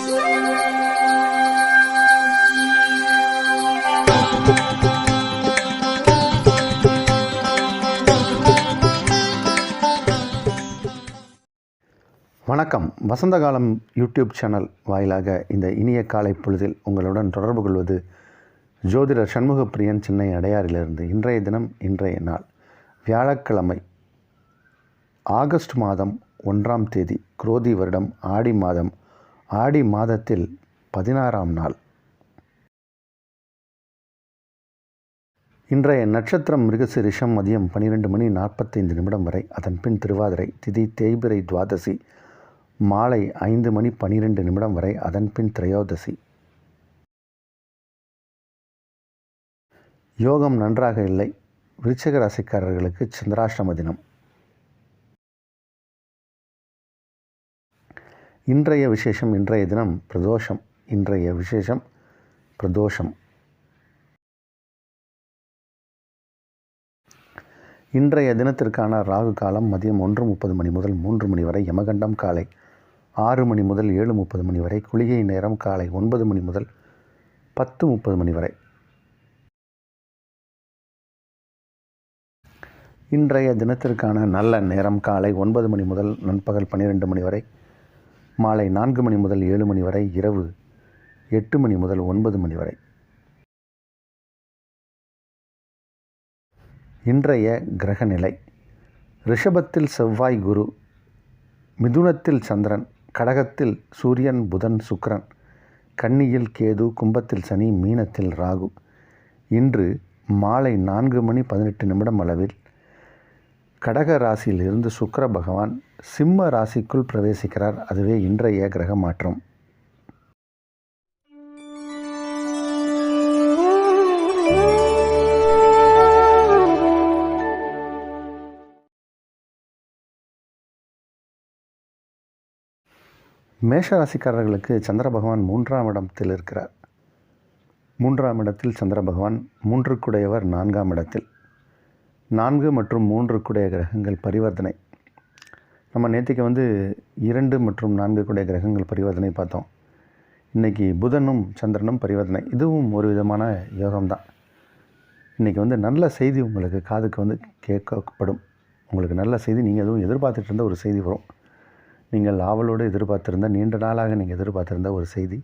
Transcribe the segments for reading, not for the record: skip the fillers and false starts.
வணக்கம். வசந்தகாலம் YouTube channel வாயிலாக இந்த இனிய காலை பொழுதில் உங்களுடன் தொடர்பு கொள்வது ஜோதிடர் சண்முகப்பிரியன், சென்னை அடையாறிலிருந்து. இன்றைய தினம், இன்றைய நாள் வியாழக்கிழமை, ஆகஸ்ட் மாதம் 1ஆம் தேதி, குரோதி வருடம் ஆடி மாதம். ஆடி மாதத்தில் 16ஆம் நாள். இன்றைய நட்சத்திரம் மிருகசீரிஷம். மதியம் 12:45 வரை. அதன் பின் திருவாதிரை. திதி தேய்பிறை துவாதசி மாலை 5:12 வரை. அதன் பின் திரையோதசி. யோகம் நன்றாக இல்லை. விருச்சிக ராசிக்காரர்களுக்கு சந்திராஷ்டம தினம். இன்றைய விசேஷம், இன்றைய தினம் பிரதோஷம். இன்றைய விசேஷம் பிரதோஷம். இன்றைய தினத்திற்கான ராகு காலம் மதியம் 1:30 முதல் 3 வரை. யமகண்டம் காலை 6 முதல் 7:30 வரை. குளிகை நேரம் காலை 9 முதல் 10:30 வரை. இன்றைய தினத்திற்கான நல்ல நேரம் காலை 9 முதல் நண்பகல் 12 வரை. மாலை 4 முதல் 7 வரை. இரவு 8 முதல் 9 வரை. இன்றைய கிரக நிலை: ரிஷபத்தில் செவ்வாய் குரு, மிதுனத்தில் சந்திரன், கடகத்தில் சூரியன் புதன் சுக்கிரன், கன்னியில் கேது, கும்பத்தில் சனி, மீனத்தில் ராகு. இன்று மாலை 4:18 அளவில் கடக ராசியில் இருந்து சுக்கிர பகவான் சிம்ம ராசிக்குள் பிரவேசிக்கிறார். அதுவே இன்றைய கிரக மாற்றம். மேஷ ராசிக்காரர்களுக்கு சந்திர பகவான் 3ஆம் இடத்தில் இருக்கிறார். 3ஆம் இடத்தில் சந்திர பகவான் 3க்குடையவர் 4ஆம் இடத்தில். 4 மற்றும் 3க்குடைய கிரகங்கள் பரிவர்த்தனை. நம்ம நேற்றுக்கு 2 மற்றும் 4க்குடைய கிரகங்கள் பரிவர்த்தனை பார்த்தோம். இன்றைக்கி புதனும் சந்திரனும் பரிவர்த்தனை. இதுவும் ஒரு விதமான யோகம்தான். இன்றைக்கி நல்ல செய்தி உங்களுக்கு காதுக்கு கேட்கப்படும். உங்களுக்கு நல்ல செய்தி, நீங்கள் எதுவும் எதிர்பார்த்துட்டு இருந்த ஒரு செய்தி வரும். நீங்கள் ஆவலோடு எதிர்பார்த்திருந்த, நீண்ட நாளாக நீங்கள் எதிர்பார்த்திருந்த ஒரு செய்தி,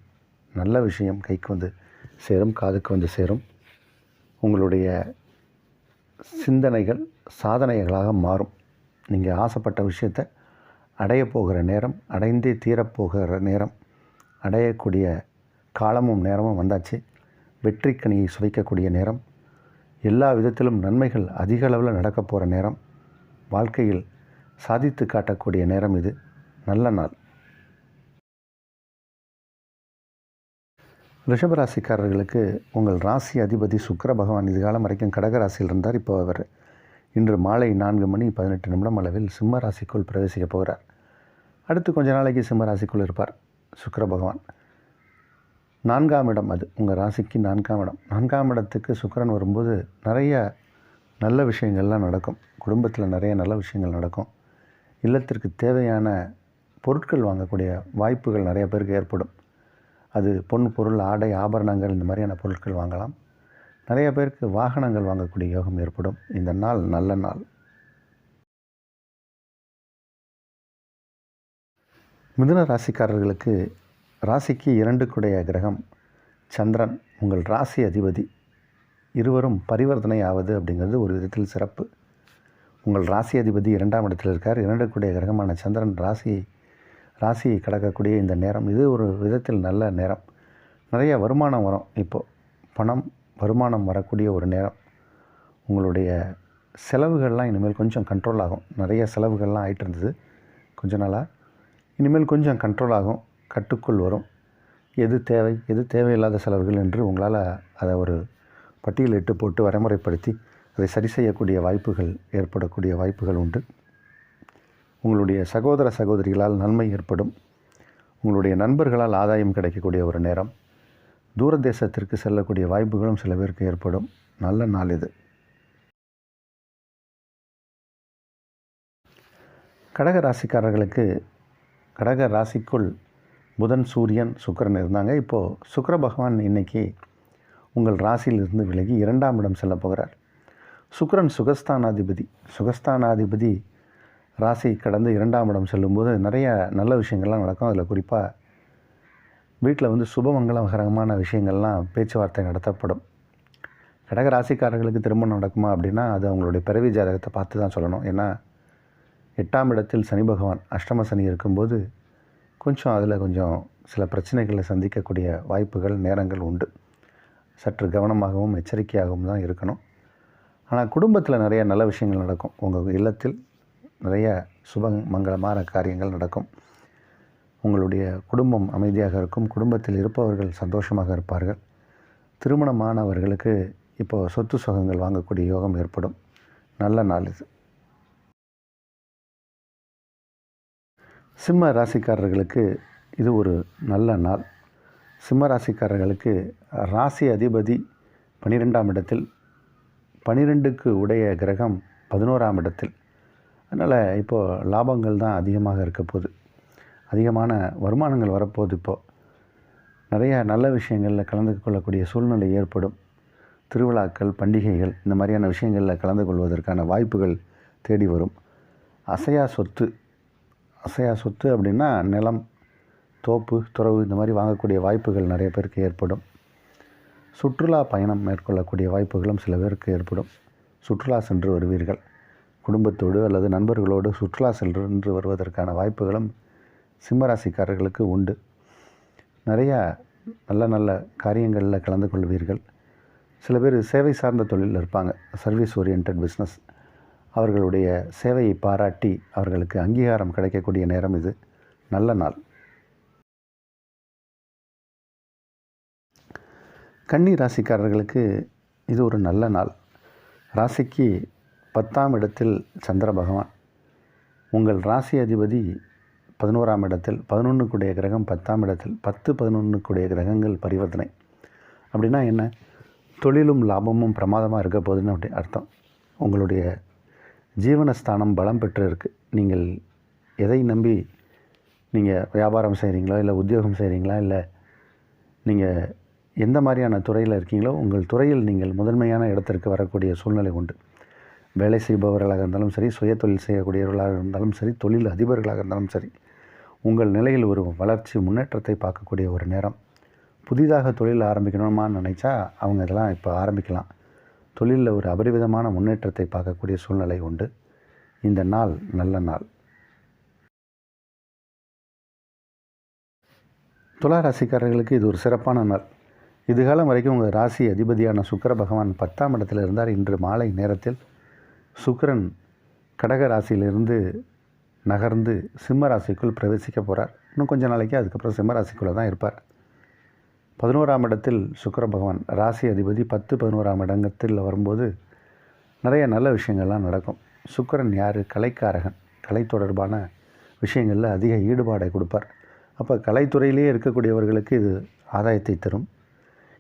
நல்ல விஷயம் கைக்கு சேரும், காதுக்கு சேரும். உங்களுடைய சிந்தனைகள் சாதனைகளாக மாறும். நீங்கள் ஆசைப்பட்ட விஷயத்தை அடைய போகிற நேரம், அடைந்தே தீரப்போகிற நேரம், அடையக்கூடிய காலமும் நேரமும் வந்தாச்சு. வெற்றிக்கனியை சுவைக்கக்கூடிய நேரம், எல்லா விதத்திலும் நன்மைகள் அதிக அளவில் நடக்க போகிற நேரம், வாழ்க்கையில் சாதித்து காட்டக்கூடிய நேரம். இது நல்ல நாள். ரிஷபராசிக்காரர்களுக்கு உங்கள் ராசி அதிபதி சுக்கிர பகவான் இதுகாலம் வரைக்கும் கடக ராசியில் இருந்தார். இப்போ அவர் இன்று மாலை 4:18 அளவில் சிம்ம ராசிக்குள் பிரவேசிக்க போகிறார். அடுத்து கொஞ்ச நாளைக்கு சிம்ம ராசிக்குள் இருப்பார் சுக்கிர பகவான். 4ஆம் இடம், அது உங்கள் ராசிக்கு 4ஆம் இடம். 4ஆம் இடத்துக்கு சுக்கிரன் வரும்போது நிறைய நல்ல விஷயங்கள்லாம் நடக்கும். குடும்பத்தில் நிறைய நல்ல விஷயங்கள் நடக்கும். இல்லத்திற்கு தேவையான பொருட்கள் வாங்கக்கூடிய வாய்ப்புகள் நிறைய பேருக்கு ஏற்படும். அது பொன் பொருள், ஆடை, ஆபரணங்கள், இந்த மாதிரியான பொருட்கள் வாங்கலாம். நிறைய பேருக்கு வாகனங்கள் வாங்கக்கூடிய யோகம் ஏற்படும். இந்த நாள் நல்ல நாள். மிதுன ராசிக்காரர்களுக்கு ராசிக்கு 2க்குடைய கிரகம் சந்திரன், உங்கள் ராசி அதிபதி. இருவரும் பரிவர்த்தனை ஆவது அப்படிங்கிறது ஒரு விதத்தில் சிறப்பு. உங்கள் ராசி அதிபதி 2ஆம் இடத்தில் இருக்கார். 2க்குடைய கிரகமான சந்திரன் ராசியை கடக்கக்கூடிய இந்த நேரம், இது ஒரு விதத்தில் நல்ல நேரம். நிறைய வருமானம் வரும். இப்போது பணம், வருமானம் வரக்கூடிய ஒரு நேரம். உங்களுடைய செலவுகள்லாம் இனிமேல் கொஞ்சம் கண்ட்ரோல் ஆகும். நிறைய செலவுகள்லாம் ஆகிட்டு இருந்தது கொஞ்ச நாளாக. இனிமேல் கொஞ்சம் கண்ட்ரோல் ஆகும், கட்டுக்குள் வரும். எது தேவை, எது தேவையில்லாத செலவுகள் என்று உங்களால் அதை ஒரு பட்டியலிட்டு போட்டு வரைமுறைப்படுத்தி அதை சரி செய்யக்கூடிய வாய்ப்புகள், ஏற்படக்கூடிய வாய்ப்புகள் உண்டு. உங்களுடைய சகோதர சகோதரிகளால் நன்மை ஏற்படும். உங்களுடைய நண்பர்களால் ஆதாயம் கிடைக்கக்கூடிய ஒரு நேரம். தூர தேசத்திற்கு செல்லக்கூடிய வாய்ப்புகளும் சில பேருக்கு ஏற்படும். நல்ல நாள் இது. கடக ராசிக்காரர்களுக்கு கடக ராசிக்குள் புதன், சூரியன், சுக்கிரன் இருந்தாங்க. இப்போது சுக்கிர பகவான் இன்றைக்கி உங்கள் ராசியிலிருந்து விலகி 2ஆம் இடம் செல்ல போகிறார். சுக்கிரன் சுகஸ்தானாதிபதி ராசி கடந்து 2ஆம் இடம் செல்லும்போது நிறைய நல்ல விஷயங்கள்லாம் நடக்கும். அதில் குறிப்பாக வீட்டில் சுபமங்கலகரமான விஷயங்கள்லாம் பேச்சுவார்த்தை நடத்தப்படும். கடக ராசிக்காரர்களுக்கு திருமணம் நடக்குமா அப்படின்னா அது அவங்களுடைய பிறவி ஜாதகத்தை பார்த்து தான் சொல்லணும். ஏன்னா 8ஆம் இடத்தில் சனி பகவான் அஷ்டம சனி இருக்கும்போது கொஞ்சம் சில பிரச்சனைகளை சந்திக்கக்கூடிய வாய்ப்புகள் நேரங்கள் உண்டு. சற்று கவனமாகவும் எச்சரிக்கையாகவும் தான் இருக்கணும். ஆனால் குடும்பத்தில் நிறைய நல்ல விஷயங்கள் நடக்கும். உங்கள் இல்லத்தில் நிறைய சுபமங்கலமான காரியங்கள் நடக்கும். உங்களுடைய குடும்பம் அமைதியாக இருக்கும். குடும்பத்தில் இருப்பவர்கள் சந்தோஷமாக இருப்பார்கள். திருமணமானவர்களுக்கு இப்போது சொத்து சுகங்கள் வாங்கக்கூடிய யோகம் ஏற்படும். நல்ல நாள் இது. சிம்ம ராசிக்காரர்களுக்கு இது ஒரு நல்ல நாள். சிம்ம ராசிக்காரர்களுக்கு ராசி அதிபதி 12ஆம் இடத்தில், 12க்கு உடைய கிரகம் 11ஆம் இடத்தில். அதனால் இப்போது லாபங்கள் தான் அதிகமாக இருக்க போகுது. அதிகமான வருமானங்கள் வரப்போகுது. இப்போது நிறைய நல்ல விஷயங்களில் கலந்து கொள்ளக்கூடிய சூழ்நிலை ஏற்படும். திருவிழாக்கள், பண்டிகைகள் இந்த மாதிரியான விஷயங்களில் கலந்து கொள்வதற்கான வாய்ப்புகள் தேடி வரும். அசையா சொத்து அப்படின்னா நிலம், தோப்பு, துறவு இந்த மாதிரி வாங்கக்கூடிய வாய்ப்புகள் நிறைய பேருக்கு ஏற்படும். சுற்றுலா பயணம் மேற்கொள்ளக்கூடிய வாய்ப்புகளும் சில பேருக்கு ஏற்படும். சுற்றுலா சென்று வருவீர்கள். குடும்பத்தோடு அல்லது நண்பர்களோடு சுற்றுலா சென்று வருவதற்கான வாய்ப்புகளும் சிம்மராசிக்காரர்களுக்கு உண்டு. நிறையா நல்ல காரியங்களில் கலந்து கொள்வீர்கள். சில பேர் சேவை சார்ந்த தொழிலில் இருப்பாங்க. Service orient business. அவர்களுடைய சேவையை பாராட்டி அவர்களுக்கு அங்கீகாரம் கிடைக்கக்கூடிய நேரம் இது. நல்ல நாள். கன்னி ராசிக்காரர்களுக்கு இது ஒரு நல்ல நாள். ராசிக்கு 10ஆம் இடத்தில் சந்திர பகவான். உங்கள் ராசி அதிபதி 11ஆம் இடத்தில், 11க்குடைய கிரகம் 10ஆம் இடத்தில். 10, 11க்குடைய கிரகங்கள் பரிவர்த்தனை. அப்படின்னா என்ன? தொழிலும் லாபமும் பிரமாதமாக இருக்க போகுதுன்னு அப்படி அர்த்தம். உங்களுடைய ஜீவனஸ்தானம் பலம் பெற்று இருக்குது. நீங்கள் எதை நம்பி நீங்கள் வியாபாரம் செய்கிறீங்களோ, இல்லை உத்தியோகம் செய்கிறீங்களா, இல்லை நீங்கள் எந்த மாதிரியான துறையில் இருக்கீங்களோ உங்கள் துறையில் நீங்கள் முதன்மையான இடத்திற்கு வரக்கூடிய சூழ்நிலை உண்டு. வேலை செய்பவர்களாக இருந்தாலும் சரி, சுய தொழில் செய்யக்கூடியவர்களாக இருந்தாலும் சரி, தொழில் அதிபர்களாக இருந்தாலும் சரி, உங்கள் நிலையில் ஒரு வளர்ச்சி, முன்னேற்றத்தை பார்க்கக்கூடிய ஒரு நேரம். புதிதாக தொழில் ஆரம்பிக்கணுமான்னு நினச்சா அவங்க இதெல்லாம் இப்போ ஆரம்பிக்கலாம். தொழிலில் ஒரு அபரிவிதமான முன்னேற்றத்தை பார்க்கக்கூடிய சூழ்நிலை உண்டு. இந்த நாள் நல்ல நாள். துலா ராசிக்காரர்களுக்கு இது ஒரு சிறப்பான நாள். இதுகாலம் வரைக்கும் உங்கள் ராசி அதிபதியான சுக்கிர பகவான் 10ஆம் இடத்தில் இருந்தார். இன்று மாலை நேரத்தில் சுக்கிரன் கடக ராசியிலிருந்து நகர்ந்து சிம்ம ராசிக்குள் பிரவேசிக்க போகிறார். இன்னும் கொஞ்சம் நாளைக்கு அதுக்கப்புறம் சிம்ம ராசிக்குள்ளே தான் இருப்பார். 11ஆம் இடத்தில் சுக்கிர பகவான் ராசி அதிபதி 10, 11ஆம் இடத்தில் வரும்போது நிறைய நல்ல விஷயங்கள்லாம் நடக்கும். சுக்கிரன் யார்? கலைக்காரகன். கலை தொடர்பான விஷயங்களில் அதிக ஈடுபாடை கொடுப்பார். அப்போ கலைத்துறையிலே இருக்கக்கூடியவர்களுக்கு இது ஆதாயத்தை தரும்.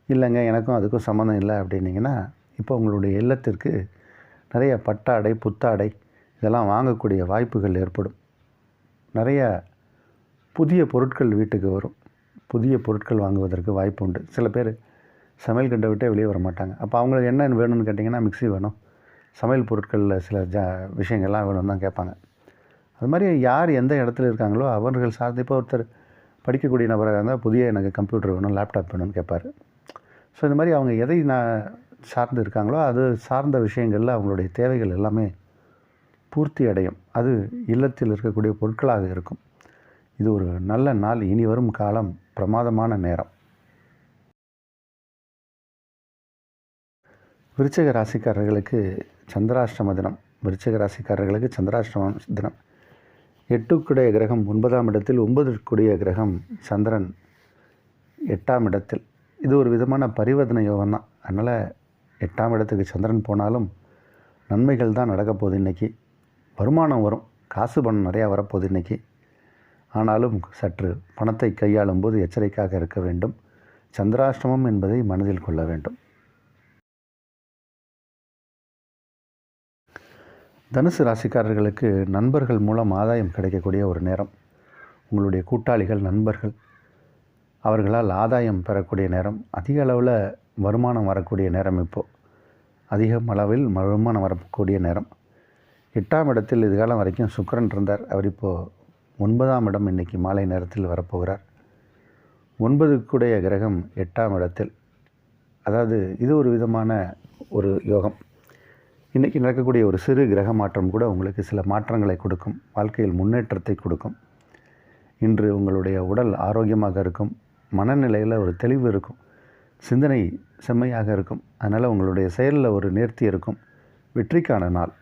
இல்லைங்க எனக்கும் அதுக்கும் சம்மந்தம் இல்லை அப்படின்னிங்கன்னா இப்போ உங்களுடைய இல்லத்திற்கு நிறைய பட்டாடை, புத்தாடை இதெல்லாம் வாங்கக்கூடிய வாய்ப்புகள் ஏற்படும். நிறைய புதிய பொருட்கள் வீட்டுக்கு வரும். புதிய பொருட்கள் வாங்குவதற்கு வாய்ப்பு உண்டு. சில பேர் சமையல் கட்டை விட்டே வெளியே வர மாட்டாங்க. அப்போ அவங்களுக்கு என்ன வேணும்னு கேட்டிங்கன்னா மிக்ஸி வேணும், சமையல் பொருட்களில் சில விஷயங்கள்லாம் வேணும்னு தான் கேட்பாங்க. அது மாதிரி யார் எந்த இடத்துல இருக்காங்களோ அவர்கள் சார்ந்து இப்போ ஒருத்தர் படிக்கக்கூடிய நபராக இருந்தால் புதிய எனக்கு கம்ப்யூட்டர் வேணும், லேப்டாப் வேணும்னு கேட்பார். ஸோ இந்த மாதிரி அவங்க எதை சார்ந்து இருக்காங்களோ அது சார்ந்த விஷயங்களில் அவங்களுடைய தேவைகள் எல்லாமே பூர்த்தி அடையும். அது இல்லத்தில் இருக்கக்கூடிய பொருட்களாக இருக்கும். இது ஒரு நல்ல நாள். இனி வரும் காலம் பிரமாதமான நேரம். விருச்சிக ராசிக்காரர்களுக்கு சந்திராஷ்டம தினம். விருச்சிக ராசிக்காரர்களுக்கு சந்திராஷ்டம தினம். 8க்குடைய கிரகம் 9ஆம் இடத்தில், 9க்குடைய கிரகம் சந்திரன் 8ஆம் இடத்தில். இது ஒரு விதமான பரிவர்த்தனை யோகம் தான். அதனால் 8ஆம் இடத்துக்கு சந்திரன் போனாலும் நன்மைகள் தான் நடக்க போகுது. இன்றைக்கி வருமானம் வரும், காசு பணம் நிறையா வரப்போகுது இன்றைக்கி. ஆனாலும் சற்று பணத்தை கையாளும் போது எச்சரிக்கையாக இருக்க வேண்டும். சந்திராஷ்டமம் என்பதை மனதில் கொள்ள வேண்டும். தனுசு ராசிக்காரர்களுக்கு நண்பர்கள் மூலம் ஆதாயம் கிடைக்கக்கூடிய ஒரு நேரம். உங்களுடைய கூட்டாளிகள், நண்பர்கள் அவர்களால் ஆதாயம் பெறக்கூடிய நேரம், அதிக அளவில் வருமானம் வரக்கூடிய நேரம், இப்போது அதிக அளவில் வருமானம் வரக்கூடிய நேரம். 8ஆம் இடத்தில் இதுகாலம் வரைக்கும் சுக்கிரன் இருந்தார். அவர் இப்போது 9ஆம் இடம் இன்றைக்கி மாலை நேரத்தில் வரப்போகிறார். 9க்குடைய கிரகம் 8ஆம் இடத்தில். அதாவது இது ஒரு விதமான ஒரு யோகம். இன்றைக்கி நடக்கக்கூடிய ஒரு சிறு கிரக மாற்றம் கூட உங்களுக்கு சில மாற்றங்களை கொடுக்கும், வாழ்க்கையில் முன்னேற்றத்தை கொடுக்கும். இன்று உங்களுடைய உடல் ஆரோக்கியமாக இருக்கும், மனநிலையில் ஒரு தெளிவு இருக்கும், சிந்தனை செம்மையாக இருக்கும். அதனால் உங்களுடைய செயலில் ஒரு நேர்த்தி இருக்கும். வெற்றிக்கான நாள்.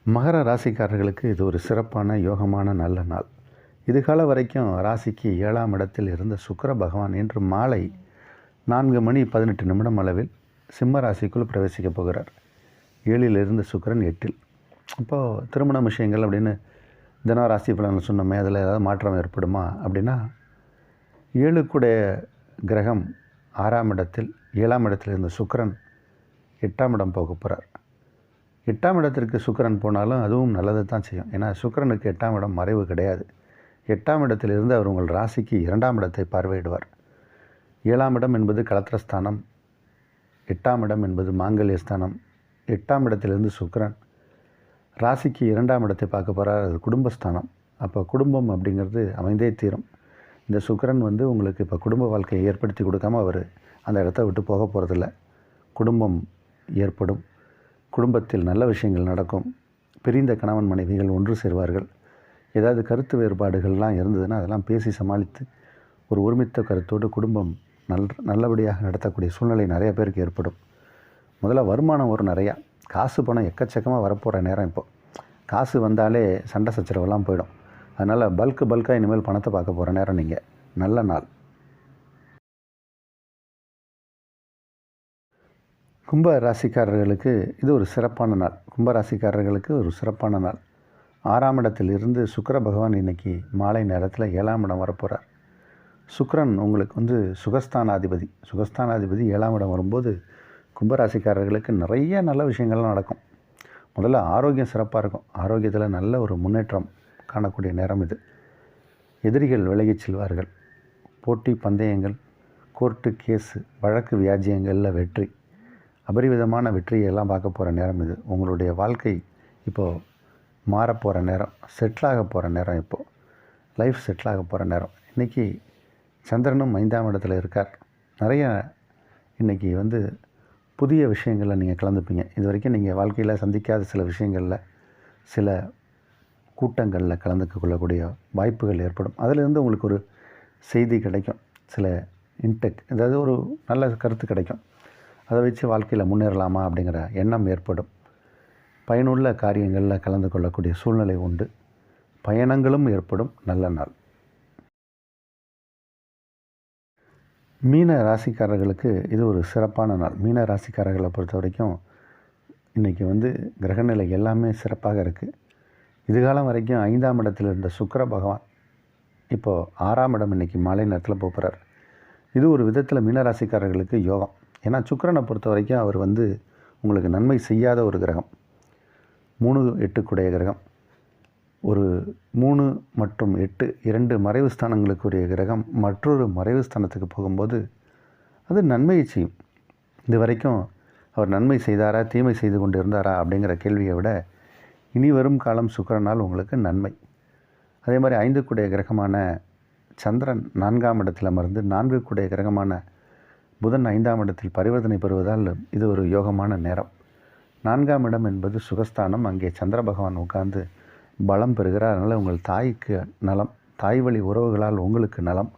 மகர ராசிக்காரர்களுக்கு இது ஒரு சிறப்பான யோகமான நல்ல நாள். இதுகால வரைக்கும் ராசிக்கு 7ஆம் இடத்தில் இருந்த சுக்கிர பகவான் இன்று மாலை 4:18 அளவில் சிம்ம ராசிக்குள் பிரவேசிக்கப் போகிறார். 7ல் இருந்த சுக்கிரன் 8ல். இப்போது திருமண விஷயங்கள் அப்படின்னு தின ராசி பலன் சொன்னோமே, அதில் ஏதாவது மாற்றம் ஏற்படுமா அப்படின்னா, 7க்குடைய கிரகம் 6ஆம் இடத்தில், 7ஆம் இடத்தில் இருந்த சுக்கிரன் 8ஆம் இடம் போக போகிறார். 8ஆம் இடத்திற்கு சுக்கிரன் போனாலும் அதுவும் நல்லது தான் செய்யும். ஏன்னா சுக்கிரனுக்கு 8ஆம் இடம் மறைவு கிடையாது. 8ஆம் இடத்திலிருந்து அவர் உங்கள் ராசிக்கு 2ஆம் இடத்தை பார்வையிடுவார். 7ஆம் இடம் என்பது கலத்திரஸ்தானம், 8ஆம் இடம் என்பது மாங்கல்யஸ்தானம். 8ஆம் இடத்திலிருந்து சுக்கிரன் ராசிக்கு 2ஆம் இடத்தை பார்க்க போகிறார். அது குடும்பஸ்தானம். அப்போ குடும்பம் அப்படிங்கிறது அமைந்தே தீரும். இந்த சுக்கிரன் உங்களுக்கு இப்போ குடும்ப வாழ்க்கையை ஏற்படுத்தி கொடுக்காமல் அவர் அந்த இடத்த விட்டு போக போகிறதில்ல. குடும்பம் ஏற்படும், குடும்பத்தில் நல்ல விஷயங்கள் நடக்கும், பிரிந்த கணவன் மனைவிகள் ஒன்று சேர்வார்கள். ஏதாவது கருத்து வேறுபாடுகள்லாம் இருந்ததுன்னா அதெல்லாம் பேசி சமாளித்து ஒரு ஒருமித்த கருத்தோடு குடும்பம் நல்லபடியாக நடத்தக்கூடிய சூழ்நிலை நிறைய பேருக்கு ஏற்படும். முதல்ல வருமானம் ஒரு நிறையா, காசு பணம் எக்கச்சக்கமாக வரப்போகிற நேரம். இப்போது காசு வந்தாலே சண்டை சச்சரவெல்லாம் போயிடும். அதனால் பல்காக இனிமேல் பணத்தை பார்க்க போகிற நேரம். நீங்கள் நல்ல நாள். கும்ப ராசிக்காரர்களுக்கு இது ஒரு சிறப்பான நாள். கும்பராசிக்காரர்களுக்கு ஒரு சிறப்பான நாள். 6ஆம் இடத்தில் இருந்து சுக்கிர பகவான் இன்றைக்கி மாலை நேரத்தில் 7ஆம் இடம் வரப்போகிறார். சுக்கிரன் உங்களுக்கு சுகஸ்தானாதிபதி. சுகஸ்தானாதிபதி 7ஆம் இடம் வரும்போது கும்பராசிக்காரர்களுக்கு நிறைய நல்ல விஷயங்கள்லாம் நடக்கும். முதல்ல ஆரோக்கியம் சிறப்பாக இருக்கும். ஆரோக்கியத்தில் நல்ல ஒரு முன்னேற்றம் காணக்கூடிய நேரம் இது. எதிரிகள் விலகிச் செல்வார்கள். போட்டி பந்தயங்கள், கோர்ட்டு கேஸு, வழக்கு வியாஜியங்களில் வெற்றி, அபரிவிதமான வெற்றியெல்லாம் பார்க்க போகிற நேரம் இது. உங்களுடைய வாழ்க்கை இப்போது மாறப்போகிற நேரம், செட்டிலாக போகிற நேரம். இப்போது லைஃப் செட்டிலாக போகிற நேரம். இன்றைக்கி சந்திரனும் 5ஆம் இடத்துல இருக்கார். நிறைய இன்றைக்கி புதிய விஷயங்களில் நீங்கள் கலந்துப்பீங்க. இது வரைக்கும் நீங்கள் வாழ்க்கையில் சந்திக்காத சில விஷயங்களில், சில கூட்டங்களில் கலந்துக்க கொள்ளக்கூடிய வாய்ப்புகள் ஏற்படும். அதிலிருந்து உங்களுக்கு ஒரு செய்தி கிடைக்கும், சில இன்டெக், அதாவது ஒரு நல்ல கருத்து கிடைக்கும். அதை வச்சு வாழ்க்கையில் முன்னேறலாமா அப்படிங்கிற எண்ணம் ஏற்படும். பயனுள்ள காரியங்களில் கலந்து கொள்ளக்கூடிய சூழ்நிலை உண்டு. பயணங்களும் ஏற்படும். நல்ல நாள். மீன ராசிக்காரர்களுக்கு இது ஒரு சிறப்பான நாள். மீன ராசிக்காரர்களை பொறுத்த வரைக்கும் இன்றைக்கி கிரகநிலை எல்லாமே சிறப்பாக இருக்குது. இதுகாலம் வரைக்கும் 5ஆம் இடத்தில் இருந்த சுக்கிர பகவான் இப்போது 6ஆம் இடம் இன்றைக்கி மாலை நேரத்தில் போகிறார். இது ஒரு விதத்தில் மீனராசிக்காரர்களுக்கு யோகம். ஏன்னா சுக்கிரனை பொறுத்த வரைக்கும் அவர் உங்களுக்கு நன்மை செய்யாத ஒரு கிரகம். 3-8 கிரகம். ஒரு 3 மற்றும் 8 2 மறைவு ஸ்தானங்களுக்குரிய கிரகம் மற்றொரு மறைவு ஸ்தானத்துக்கு போகும்போது அது நன்மையை செய்யும். இது வரைக்கும் அவர் நன்மை செய்தாரா தீமை செய்து கொண்டு இருந்தாரா அப்படிங்கிற கேள்வியை விட இனி வரும் காலம் சுக்கிரனால் உங்களுக்கு நன்மை. அதே மாதிரி 5 கிரகமான சந்திரன் 4ஆம் இடத்தில் அமர்ந்து 4 கிரகமான புதன் 5ஆம் இடத்தில் பரிவர்த்தனை பெறுவதால் இது ஒரு யோகமான நேரம். 4ஆம் இடம் என்பது சுகஸ்தானம். அங்கே சந்திர பகவான் உட்கார்ந்து பலம் பெறுகிறார். அதனால் உங்கள் தாய்க்கு நலம், தாய் வழி உறவுகளால் உங்களுக்கு நலம்.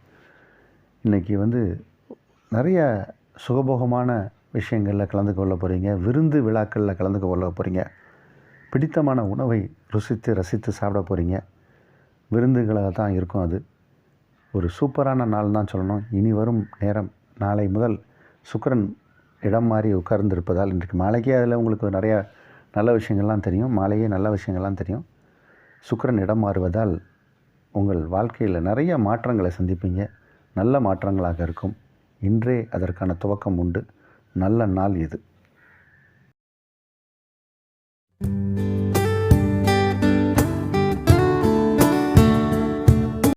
இன்றைக்கி நிறைய சுகபோகமான விஷயங்களில் கலந்து கொள்ள போகிறீங்க. விருந்து விழாக்களில் கலந்து கொள்ள போகிறீங்க. பிடித்தமான உணவை ரசித்து சாப்பிட போகிறீங்க. விருந்துகளாக தான் இருக்கும். அது ஒரு சூப்பரான நாள் தான் சொல்லணும். இனி வரும் நேரம் நாளை முதல் சுக்கிரன் இடம் மாறி உட்கார்ந்திருப்பதால் இன்றைக்கு மாலைக்கே அதில் உங்களுக்கு நிறையா நல்ல விஷயங்கள்லாம் தெரியும். மாலையே நல்ல விஷயங்கள்லாம் தெரியும். சுக்கிரன் இடம் மாறுவதால் உங்கள் வாழ்க்கையில் நிறைய மாற்றங்களை சந்திப்பீங்க. நல்ல மாற்றங்களாக இருக்கும். இன்றே அதற்கான துவக்கம் உண்டு. நல்ல நாள் இது.